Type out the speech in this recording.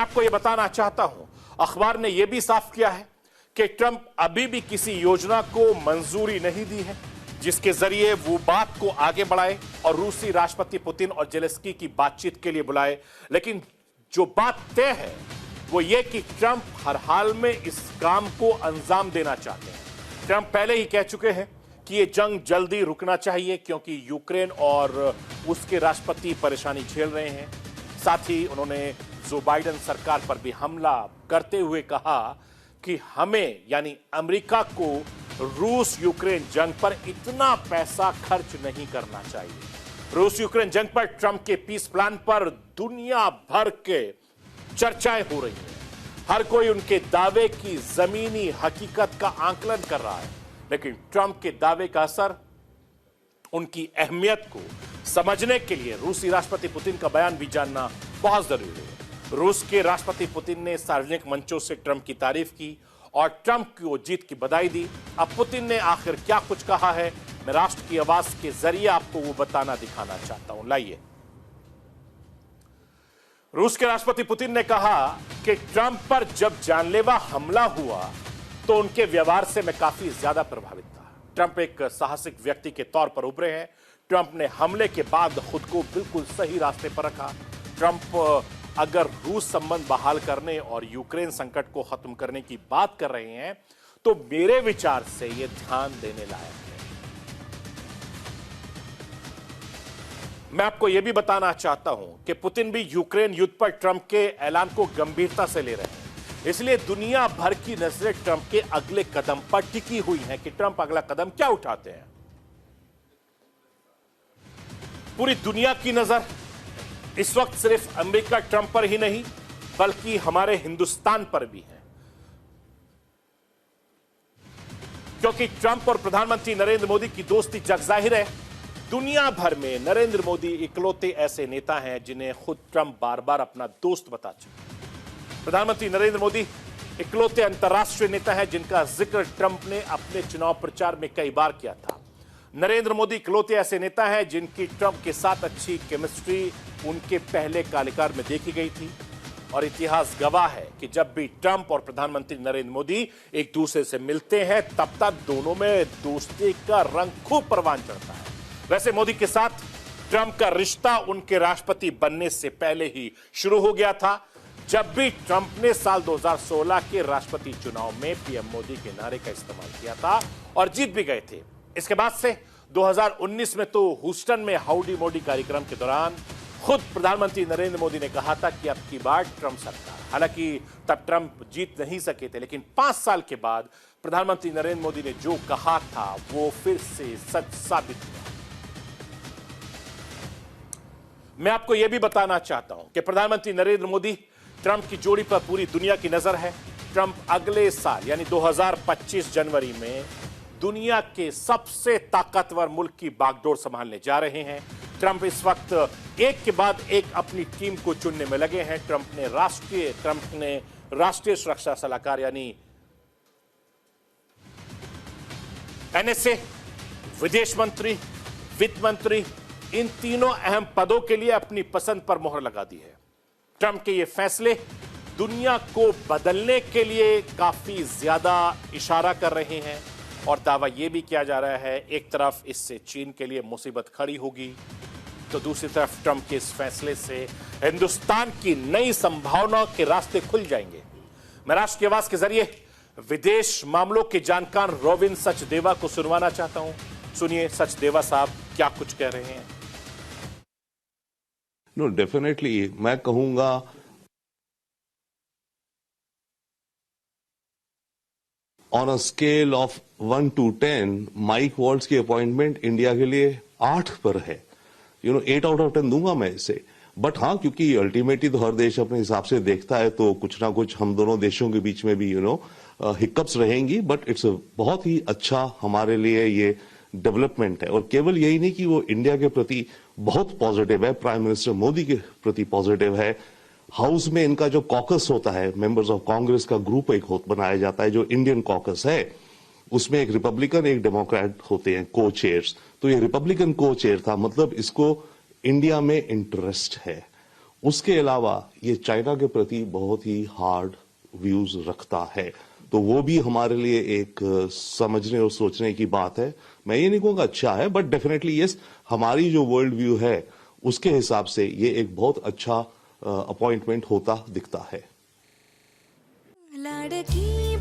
आपको यह बताना चाहता हूं, अखबार ने यह भी साफ किया है कि ट्रंप अभी भी किसी योजना को मंजूरी नहीं दी है जिसके जरिए वो बात को आगे बढ़ाए और रूसी राष्ट्रपति पुतिन और जेलेंस्की की बातचीत के लिए बुलाए। लेकिन जो बात तय है वो ये कि ट्रंप हर हाल में इस काम को अंजाम देना चाहते हैं। ट्रंप पहले ही कह चुके हैं कि ये जंग जल्दी रुकना चाहिए क्योंकि यूक्रेन और उसके राष्ट्रपति परेशानी झेल रहे हैं। साथ ही उन्होंने जो बाइडेन सरकार पर भी हमला करते हुए कहा कि हमें यानी अमेरिका को रूस यूक्रेन जंग पर इतना पैसा खर्च नहीं करना चाहिए। रूस यूक्रेन जंग पर ट्रंप के पीस प्लान पर दुनिया भर के चर्चाएं हो रही हैं। हर कोई उनके दावे की जमीनी हकीकत का आकलन कर रहा है, लेकिन ट्रंप के दावे का असर, उनकी अहमियत को समझने के लिए रूसी राष्ट्रपति पुतिन का बयान भी जानना बहुत जरूरी है। रूस के राष्ट्रपति पुतिन ने सार्वजनिक मंचों से ट्रंप की तारीफ की और ट्रंप की जीत की बधाई दी। अब पुतिन ने आखिर क्या कुछ कहा है, मैं राष्ट्र की आवाज के जरिए आपको वो बताना दिखाना चाहता हूं। लाइए। रूस के राष्ट्रपति पुतिन ने कहा कि ट्रंप पर जब जानलेवा हमला हुआ तो उनके व्यवहार से मैं काफी ज्यादा प्रभावित था। ट्रंप एक साहसिक व्यक्ति के तौर पर उभरे हैं। ट्रंप ने हमले के बाद खुद को बिल्कुल सही रास्ते पर रखा। ट्रंप अगर रूस संबंध बहाल करने और यूक्रेन संकट को खत्म करने की बात कर रहे हैं तो मेरे विचार से यह ध्यान देने लायक है। मैं आपको यह भी बताना चाहता हूं कि पुतिन भी यूक्रेन युद्ध पर ट्रंप के ऐलान को गंभीरता से ले रहे हैं। इसलिए दुनिया भर की नजरें ट्रंप के अगले कदम पर टिकी हुई हैं कि ट्रंप अगला कदम क्या उठाते हैं। पूरी दुनिया की नजर इस वक्त सिर्फ अमेरिका ट्रंप पर ही नहीं बल्कि हमारे हिंदुस्तान पर भी है, क्योंकि ट्रंप और प्रधानमंत्री नरेंद्र मोदी की दोस्ती जगजाहिर है। दुनिया भर में नरेंद्र मोदी इकलौते ऐसे नेता हैं जिन्हें खुद ट्रंप बार बार अपना दोस्त बता चुके। प्रधानमंत्री नरेंद्र मोदी इकलौते अंतर्राष्ट्रीय नेता हैं जिनका जिक्र ट्रंप ने अपने चुनाव प्रचार में कई बार किया था। नरेंद्र मोदी इकलौते ऐसे नेता हैं जिनकी ट्रंप के साथ अच्छी केमिस्ट्री उनके पहले कार्यकाल में देखी गई थी और इतिहास गवाह है कि जब भी ट्रंप और प्रधानमंत्री नरेंद्र मोदी एक दूसरे से मिलते हैं तब तक दोनों में दोस्ती का रंग खूब परवान चढ़ता है। वैसे मोदी के साथ ट्रंप का रिश्ता उनके राष्ट्रपति बनने से पहले ही शुरू हो गया था, जब भी ट्रंप ने साल 2016 के राष्ट्रपति चुनाव में पीएम मोदी के नारे का इस्तेमाल किया था और जीत भी गए थे। इसके बाद से 2019 में तो ह्यूस्टन में हाउडी मोदी कार्यक्रम के दौरान खुद प्रधानमंत्री नरेंद्र मोदी ने कहा था कि अब की बार ट्रंप सरकार। हालांकि तब ट्रंप जीत नहीं सके थे, लेकिन 5 साल के बाद प्रधानमंत्री नरेंद्र मोदी ने जो कहा था वो फिर से सच साबित हुआ। मैं आपको यह भी बताना चाहता हूं कि प्रधानमंत्री नरेंद्र मोदी ट्रंप की जोड़ी पर पूरी दुनिया की नजर है। ट्रंप अगले साल यानी 2025 जनवरी में दुनिया के सबसे ताकतवर मुल्क की बागडोर संभालने जा रहे हैं। ट्रंप इस वक्त एक के बाद एक अपनी टीम को चुनने में लगे हैं। ट्रंप ने राष्ट्रीय सुरक्षा सलाहकार यानी एनएसए, विदेश मंत्री, वित्त मंत्री, इन तीनों अहम पदों के लिए अपनी पसंद पर मोहर लगा दी है। ट्रंप के ये फैसले दुनिया को बदलने के लिए काफी ज्यादा इशारा कर रहे हैं और दावा यह भी किया जा रहा है एक तरफ इससे चीन के लिए मुसीबत खड़ी होगी तो दूसरी तरफ ट्रंप के इस फैसले से हिंदुस्तान की नई संभावनाओं के रास्ते खुल जाएंगे। मैं राष्ट्र की आवाज के जरिए विदेश मामलों के जानकार रोविन सचदेवा को सुनवाना चाहता हूं। सुनिए सचदेवा साहब क्या कुछ कह रहे हैं। नो डेफिनेटली मैं कहूंगा on a scale of 1 to 10 Mike Waltz की अपॉइंटमेंट इंडिया के लिए 8 पर है। 8 out of 10 दूंगा मैं इसे। बट हाँ, क्योंकि अल्टीमेटली तो हर देश अपने हिसाब से देखता है तो कुछ ना कुछ हम दोनों देशों के बीच में भी हिकअप्स रहेंगी। बट इट्स बहुत ही अच्छा हमारे लिए ये डेवलपमेंट है और केवल यही नहीं कि वो इंडिया के प्रति बहुत पॉजिटिव है, प्राइम मिनिस्टर मोदी के प्रति पॉजिटिव है। हाउस में इनका जो कॉकस होता है, मेंबर्स ऑफ कांग्रेस का ग्रुप एक बनाया जाता है जो इंडियन कॉकस है, उसमें एक रिपब्लिकन एक डेमोक्रेट होते हैं को चेयर्स। तो ये रिपब्लिकन को चेयर था, मतलब इसको इंडिया में इंटरेस्ट है उसके अलावा ये चाइना के प्रति बहुत ही हार्ड व्यूज रखता है, तो वो भी हमारे लिए एक समझने और सोचने की बात है। मैं ये नहीं कहूंगा अच्छा है, बट डेफिनेटली यस, हमारी जो वर्ल्ड व्यू है उसके हिसाब से ये एक बहुत अच्छा अपॉइंटमेंट होता दिखता है। लाडकी